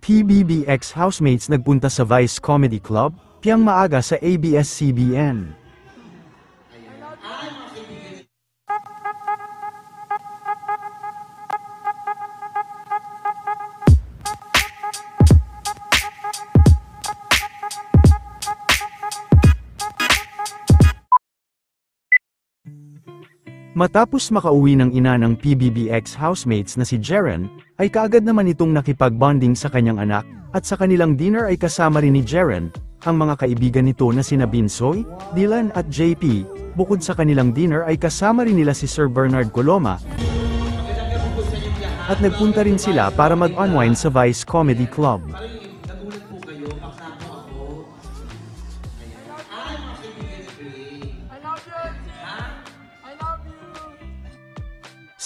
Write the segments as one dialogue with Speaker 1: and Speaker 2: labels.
Speaker 1: PBBX housemates nagpunta sa Vice Comedy Club, Piang maaga sa ABS-CBN. Matapos makauwi ng ina ng PBBX housemates na si Jeren, ay kaagad naman itong nakipag-bonding sa kanyang anak, at sa kanilang dinner ay kasama rin ni Jeren, ang mga kaibigan nito na sina Binsoy, Dylan at JP, bukod sa kanilang dinner ay kasama rin nila si Sir Bernard Coloma, at nagpunta rin sila para mag-unwind sa Vice Comedy Club.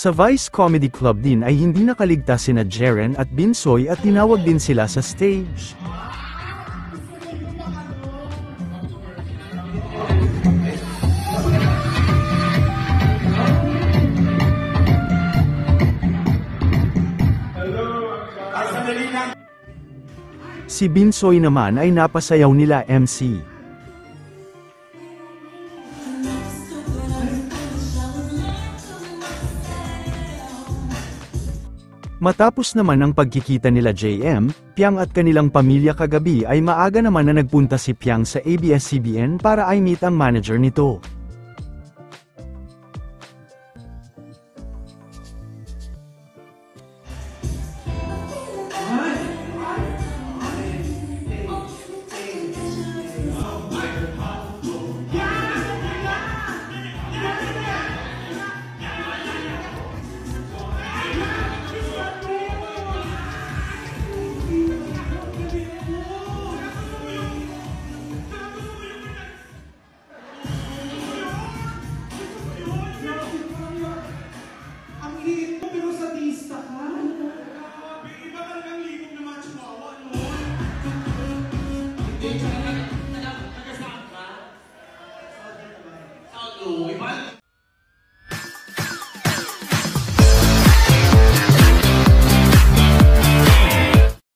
Speaker 1: Sa Vice Comedy Club din ay hindi nakaligtas sina Jeren at Binsoy at tinawag din sila sa stage. Si Binsoy naman ay napasayaw nila MC. Matapos naman ang pagkikita nila JM, Piang at kanilang pamilya kagabi ay maaga naman na nagpunta si Piang sa ABS-CBN para i-meet ang manager nito.